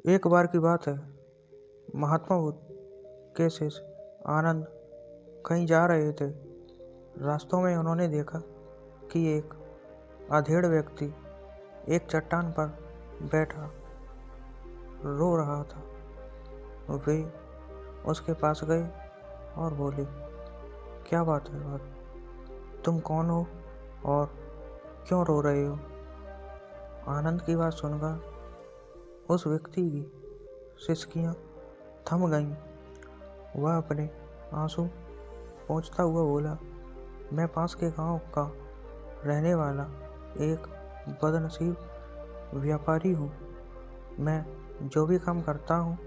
एक बार की बात है। महात्मा बुद्ध के शिष्य आनंद कहीं जा रहे थे। रास्तों में उन्होंने देखा कि एक अधेड़ व्यक्ति एक चट्टान पर बैठा रो रहा था। वे उसके पास गए और बोले, क्या बात है बात, तुम कौन हो और क्यों रो रहे हो? आनंद की बात सुनकर उस व्यक्ति की सिसकियां थम गईं। वह अपने आंसू पोंछता हुआ बोला, मैं पास के गांव का रहने वाला एक बदनसीब व्यापारी हूँ। मैं जो भी काम करता हूँ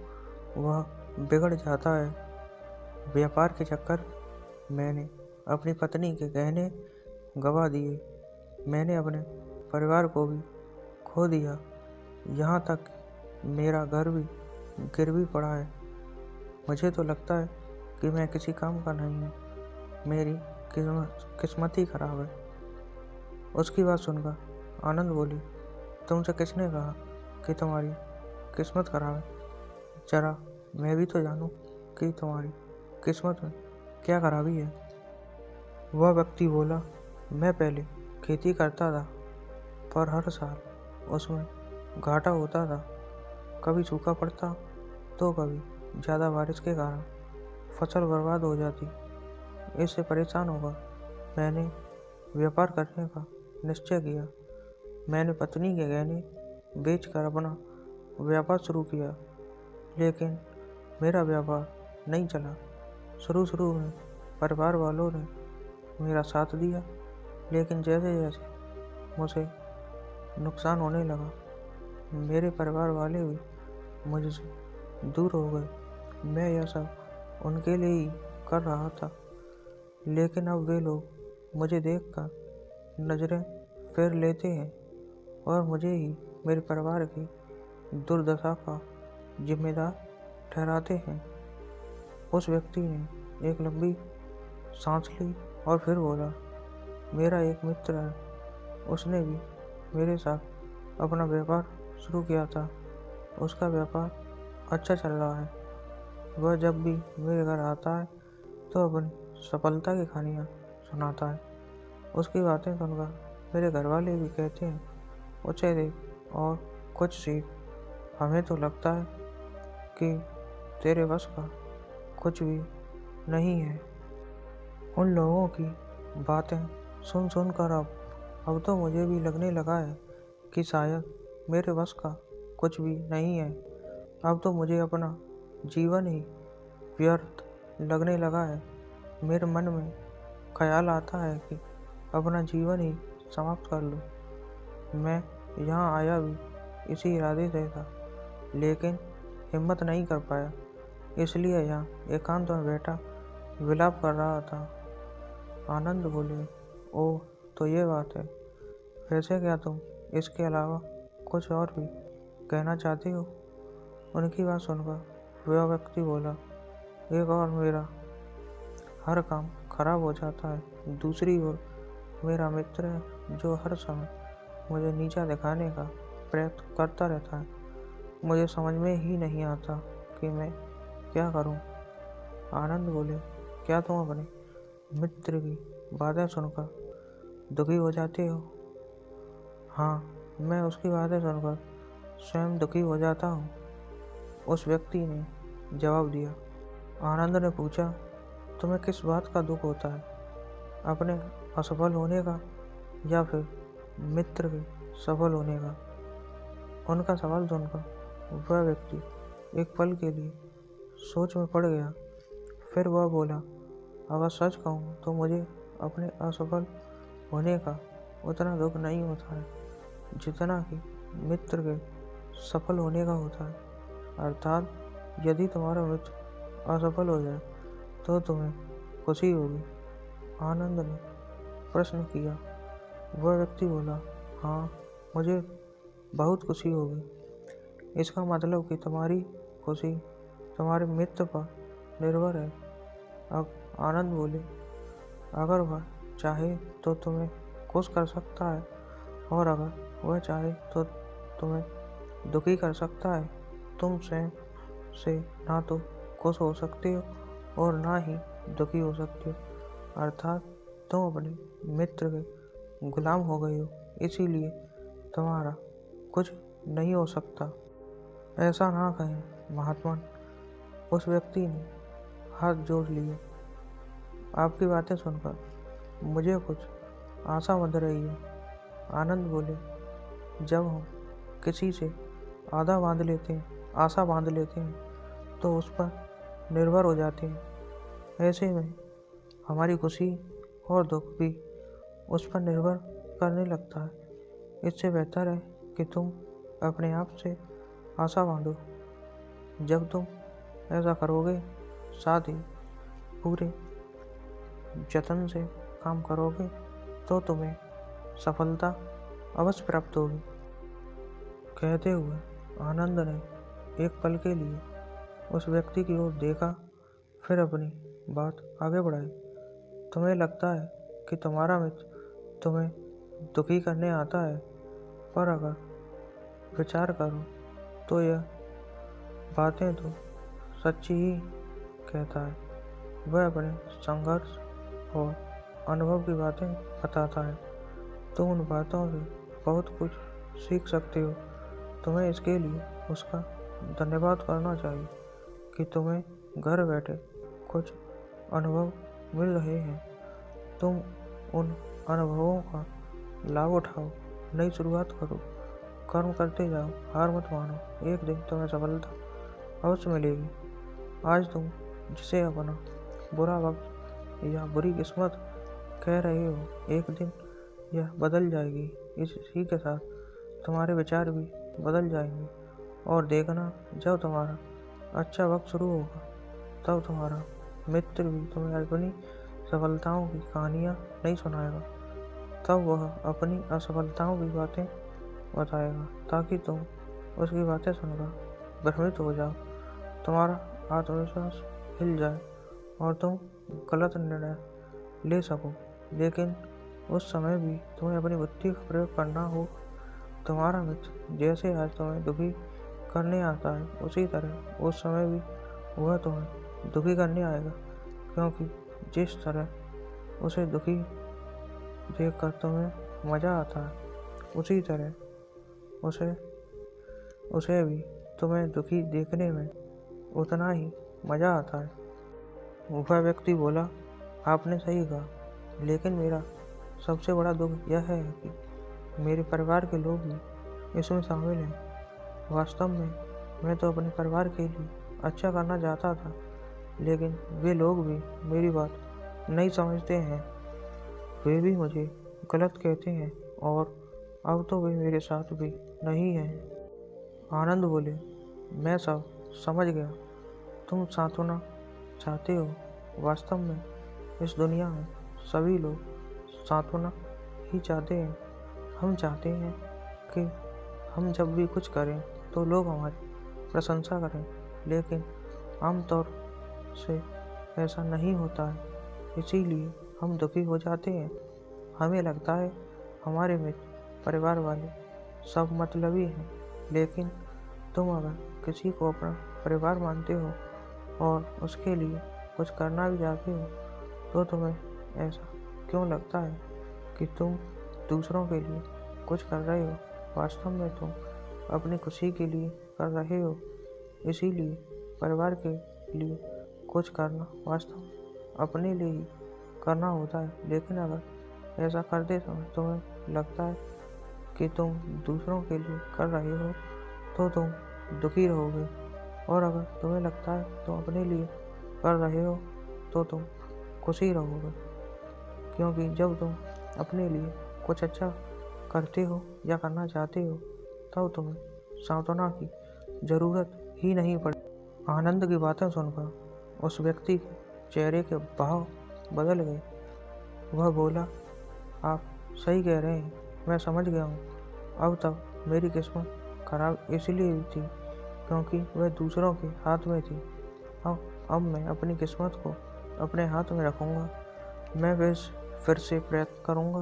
वह बिगड़ जाता है। व्यापार के चक्कर मैंने अपनी पत्नी के गहने गंवा दिए। मैंने अपने परिवार को भी खो दिया। यहाँ तक मेरा घर भी गिरवी पड़ा है। मुझे तो लगता है कि मैं किसी काम का नहीं हूँ। मेरी किस्मत ही खराब है। उसकी बात सुनकर आनंद बोली, तुमसे किसने कहा कि तुम्हारी किस्मत खराब है? जरा मैं भी तो जानूं कि तुम्हारी किस्मत में क्या खराबी है। वह व्यक्ति बोला, मैं पहले खेती करता था, पर हर साल उसमें घाटा होता था। कभी सूखा पड़ता तो कभी ज़्यादा बारिश के कारण फसल बर्बाद हो जाती। इससे परेशान होकर मैंने व्यापार करने का निश्चय किया। मैंने पत्नी के गहने बेचकर अपना व्यापार शुरू किया, लेकिन मेरा व्यापार नहीं चला। शुरू में परिवार वालों ने मेरा साथ दिया, लेकिन जैसे जैसे मुझे नुकसान होने लगा, मेरे परिवार वाले भी मुझसे दूर हो गए। मैं यह सब उनके लिए ही कर रहा था, लेकिन अब वे लोग मुझे देखकर नज़रें फेर लेते हैं और मुझे ही मेरे परिवार की दुर्दशा का जिम्मेदार ठहराते हैं। उस व्यक्ति ने एक लंबी सांस ली और फिर बोला, मेरा एक मित्र है, उसने भी मेरे साथ अपना व्यापार शुरू किया था। उसका व्यापार अच्छा चल रहा है। वह जब भी मेरे घर आता है तो अपनी सफलता की कहानियाँ सुनाता है। उसकी बातें सुनकर मेरे घर वाले भी कहते हैं, उसे देख और कुछ सीख। हमें तो लगता है कि तेरे बस का कुछ भी नहीं है। उन लोगों की बातें सुन कर अब तो मुझे भी लगने लगा है कि शायद मेरे बस का कुछ भी नहीं है। अब तो मुझे अपना जीवन ही व्यर्थ लगने लगा है। मेरे मन में ख्याल आता है कि अपना जीवन ही समाप्त कर लूं। मैं यहाँ आया भी इसी इरादे से था, लेकिन हिम्मत नहीं कर पाया, इसलिए यहाँ एकांत में बैठा विलाप कर रहा था। आनंद बोले, ओह, तो ये बात है। वैसे क्या तुम इसके अलावा कुछ और भी कहना चाहते हो? उनकी बात सुनकर वह व्यक्ति बोला, एक और मेरा हर काम खराब हो जाता है। दूसरी ओर मेरा मित्र है जो हर समय मुझे नीचा दिखाने का प्रयत्न करता रहता है। मुझे समझ में ही नहीं आता कि मैं क्या करूं। आनंद बोले, क्या तुम अपने मित्र की बातें सुनकर दुखी हो जाते हो? हाँ, मैं उसकी बातें सुनकर स्वयं दुखी हो जाता हूँ, उस व्यक्ति ने जवाब दिया। आनंद ने पूछा, तुम्हें किस बात का दुख होता है, अपने असफल होने का या फिर मित्र के सफल होने का? उनका सवाल सुनकर वह व्यक्ति एक पल के लिए सोच में पड़ गया। फिर वह बोला, अगर सच कहूँ तो मुझे अपने असफल होने का उतना दुख नहीं होता है जितना कि मित्र के सफल होने का होता है। अर्थात यदि तुम्हारा मित्र असफल हो जाए तो तुम्हें खुशी होगी? आनंद ने प्रश्न किया। वह व्यक्ति बोला, हाँ, मुझे बहुत खुशी होगी। इसका मतलब कि तुम्हारी खुशी तुम्हारे मित्र पर निर्भर है। अब आनंद बोले, अगर वह चाहे तो तुम्हें खुश कर सकता है और अगर वह चाहे तो तुम्हें दुखी कर सकता है। तुम स्वयं से ना तो खुश हो सकते हो और ना ही दुखी हो सकते हो, अर्थात तुम अपने मित्र के गुलाम हो गए हो, इसीलिए तुम्हारा कुछ नहीं हो सकता। ऐसा ना कहें महात्मा, उस व्यक्ति ने हाथ जोड़ लिए। आपकी बातें सुनकर मुझे कुछ आशा बंध रही है। आनंद बोले, जब हम किसी से आशा बांध लेते हैं तो उस पर निर्भर हो जाते हैं। ऐसे में हमारी खुशी और दुख भी उस पर निर्भर करने लगता है। इससे बेहतर है कि तुम अपने आप से आशा बांधो। जब तुम ऐसा करोगे, साथ ही पूरे जतन से काम करोगे, तो तुम्हें सफलता अवश्य प्राप्त होगी। कहते हुए आनंद ने एक पल के लिए उस व्यक्ति की ओर देखा, फिर अपनी बात आगे बढ़ाई। तुम्हें लगता है कि तुम्हारा मित्र तुम्हें दुखी करने आता है, पर अगर विचार करो तो यह बातें तो सच्ची ही कहता है। वह अपने संघर्ष और अनुभव की बातें बताता है। तुम उन बातों से बहुत कुछ सीख सकते हो। तुम्हें इसके लिए उसका धन्यवाद करना चाहिए कि तुम्हें घर बैठे कुछ अनुभव मिल रहे हैं। तुम उन अनुभवों का लाभ उठाओ, नई शुरुआत करो, कर्म करते जाओ, हार मत मानो। एक दिन तुम्हें सफलता अवश्य मिलेगी। आज तुम जिसे अपना बुरा वक्त या बुरी किस्मत कह रहे हो, एक दिन यह बदल जाएगी। इसी के साथ तुम्हारे विचार भी बदल जाएंगे। और देखना, जब तुम्हारा अच्छा वक्त शुरू होगा, तब तुम्हारा मित्र भी तुम्हें अपनी सफलताओं की कहानियाँ नहीं सुनाएगा। तब वह अपनी असफलताओं की बातें बताएगा, ताकि तुम उसकी बातें सुनकर भ्रमित हो जाओ, तुम्हारा आत्मविश्वास हिल जाए और तुम गलत निर्णय ले सको। लेकिन उस समय भी तुम्हें अपनी बुद्धि का प्रयोग करना हो। तुम्हारा मित्र जैसे आज तुम्हें दुखी करने आता है, उसी तरह उस समय भी वह तुम्हें दुखी करने आएगा, क्योंकि जिस तरह उसे दुखी देखकर तुम्हें मज़ा आता है, उसी तरह उसे भी तुम्हें दुखी देखने में उतना ही मज़ा आता है। वह व्यक्ति बोला, आपने सही कहा, लेकिन मेरा सबसे बड़ा दुख यह है कि मेरे परिवार के लोग भी इसमें शामिल हैं। वास्तव में मैं तो अपने परिवार के लिए अच्छा करना चाहता था, लेकिन वे लोग भी मेरी बात नहीं समझते हैं। वे भी मुझे गलत कहते हैं और अब तो वे मेरे साथ भी नहीं हैं। आनंद बोले, मैं सब समझ गया। तुम सांत्वना चाहते हो। वास्तव में इस दुनिया में सभी लोग सांत्वना ही चाहते हैं। हम चाहते हैं कि हम जब भी कुछ करें तो लोग हमारी प्रशंसा करें, लेकिन आमतौर से ऐसा नहीं होता है। इसीलिए हम दुखी हो जाते हैं। हमें लगता है हमारे मित्र, परिवार वाले सब मतलबी हैं, लेकिन तुम अगर किसी को अपना परिवार मानते हो और उसके लिए कुछ करना भी चाहते हो, तो तुम्हें ऐसा क्यों लगता है कि तुम दूसरों के लिए कुछ कर रहे हो? वास्तव में तुम अपनी खुशी के लिए कर रहे हो। इसीलिए परिवार के लिए कुछ करना वास्तव में अपने लिए ही करना होता है। लेकिन अगर ऐसा करते समय तुम्हें लगता है कि तुम दूसरों के लिए कर रहे हो, तो तुम दुखी रहोगे। और अगर तुम्हें लगता है तुम अपने लिए कर रहे हो, तो तुम खुशी रहोगे, क्योंकि जब तुम अपने लिए कुछ अच्छा करते हो या करना चाहते हो, तब तुम्हें सांत्वना की ज़रूरत ही नहीं पड़ती। आनंद की बातें सुनकर उस व्यक्ति के चेहरे के भाव बदल गए। वह बोला, आप सही कह रहे हैं, मैं समझ गया हूँ। अब तक मेरी किस्मत खराब इसलिए हुई थी क्योंकि वह दूसरों के हाथ में थी। अब मैं अपनी किस्मत को अपने हाथ में रखूँगा। मैं फिर से प्रयत्न करूँगा,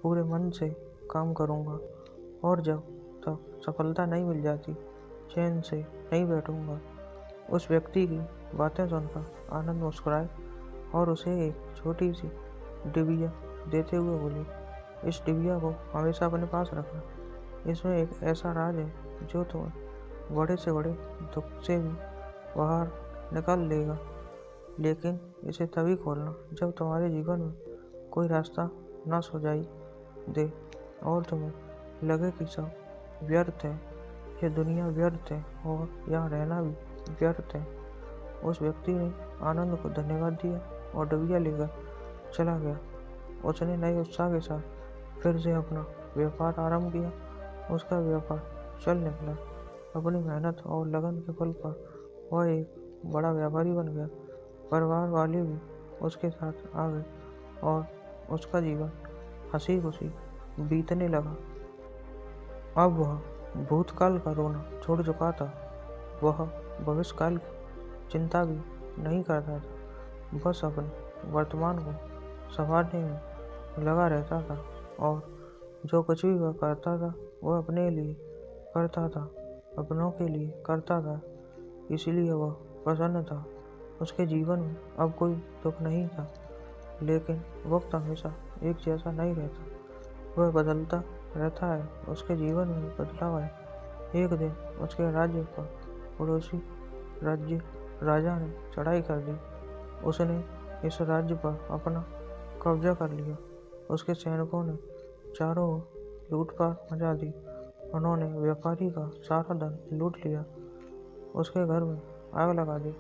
पूरे मन से काम करूँगा, और जब तक सफलता नहीं मिल जाती, चैन से नहीं बैठूंगा। उस व्यक्ति की बातें सुनकर आनंद मुस्कुराए और उसे एक छोटी सी डिबिया देते हुए बोली, इस डिबिया को हमेशा अपने पास रखना। इसमें एक ऐसा राज है जो तुम्हें बड़े से बड़े दुख से भी बाहर निकाल लेगा। लेकिन इसे तभी खोलना जब तुम्हारे जीवन में कोई रास्ता ना सुझाई दे और तुम्हें लगे कि सब व्यर्थ है, ये दुनिया व्यर्थ है और यहाँ रहना भी व्यर्थ है। उस व्यक्ति ने आनंद को धन्यवाद दिया और डिबिया लेकर चला गया। उसने नए उत्साह के साथ फिर से अपना व्यापार आरंभ किया। उसका व्यापार चल निकला। अपनी मेहनत और लगन के बल पर वह एक बड़ा व्यापारी बन गया। परिवार वाले भी उसके साथ आ गए और उसका जीवन हंसी खुशी बीतने लगा। अब वह भूतकाल का रोना छोड़ चुका था। वह भविष्यकाल की चिंता भी नहीं करता था, बस अपने वर्तमान को संवारने में लगा रहता था और जो कुछ भी वह करता था वह अपने लिए करता था, अपनों के लिए करता था, इसलिए वह प्रसन्न था। उसके जीवन में अब कोई दुख नहीं था। लेकिन वक्त हमेशा एक जैसा नहीं रहता, वह बदलता रहता है। उसके जीवन में बदलाव आया। एक दिन उसके राज्य पर पड़ोसी राज्य राजा ने चढ़ाई कर दी। उसने इस राज्य पर अपना कब्जा कर लिया। उसके सैनिकों ने चारों ओर लूटपाट मचा दी। उन्होंने व्यापारी का सारा धन लूट लिया, उसके घर में आग लगा दी।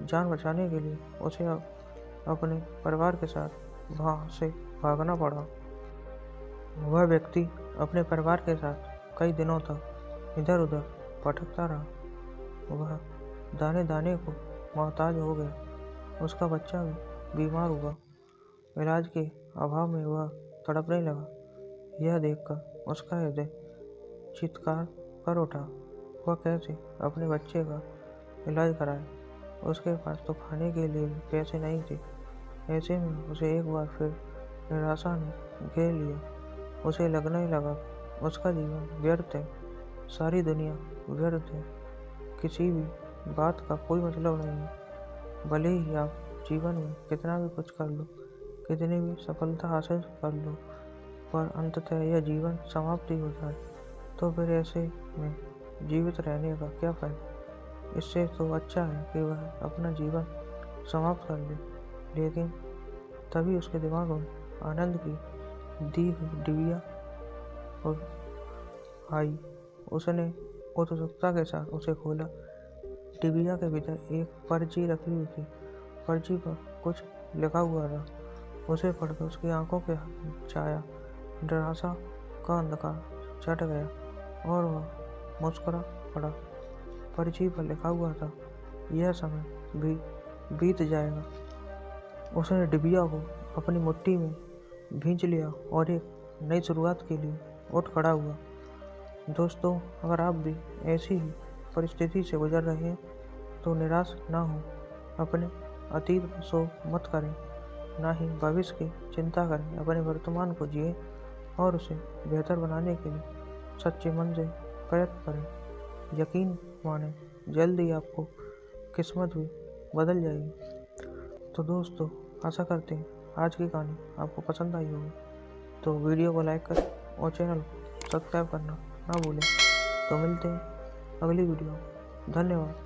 जान बचाने के लिए उसे अपने परिवार के साथ वहाँ से भागना पड़ा। वह व्यक्ति अपने परिवार के साथ कई दिनों तक इधर उधर भटकता रहा। वह दाने दाने को मोहताज हो गया। उसका बच्चा भी बीमार हुआ। इलाज के अभाव में वह तड़पने लगा। यह देखकर उसका हृदय चित्कार कर उठा। वह कैसे अपने बच्चे का इलाज कराए। उसके पास तो खाने के लिए भी पैसे नहीं थे। ऐसे में उसे एक बार फिर निराशा ने घेर लिया। उसे लगने लगा उसका जीवन व्यर्थ है, सारी दुनिया व्यर्थ है, किसी भी बात का कोई मतलब नहीं है। भले ही आप जीवन में कितना भी कुछ कर लो, कितनी भी सफलता हासिल कर लो, पर अंततः यह जीवन समाप्ति हो जाए तो फिर ऐसे में जीवित रहने का क्या फायदा। इससे तो अच्छा है कि वह अपना जीवन समाप्त कर ले। लेकिन तभी उसके दिमाग में आनंद की दी हुई डिबिया और आई। उसने उत्सुकता के साथ उसे खोला। डिबिया के भीतर एक पर्ची रखी हुई थी। पर्ची पर कुछ लिखा हुआ था। उसे पढ़कर उसकी आंखों के छाया निराशा का अंधकार छट गया और वह मुस्कुरा पड़ा। पर्ची पर लिखा हुआ था, यह समय भी बीत जाएगा। उसने डिबिया को अपनी मुट्ठी में भींच लिया और एक नई शुरुआत के लिए उठ खड़ा हुआ। दोस्तों, अगर आप भी ऐसी ही परिस्थिति से गुजर रहे हैं तो निराश ना हो। अपने अतीत पर शोक मत करें, ना ही भविष्य की चिंता करें। अपने वर्तमान को जिए और उसे बेहतर बनाने के लिए सच्चे मन से प्रयत्न करें। यकीन माने, जल्द ही आपको किस्मत भी बदल जाएगी। तो दोस्तों, आशा करते हैं आज की कहानी आपको पसंद आई होगी। तो वीडियो को लाइक करें और चैनल को सब्सक्राइब करना ना भूलें। तो मिलते हैं अगली वीडियो में। धन्यवाद।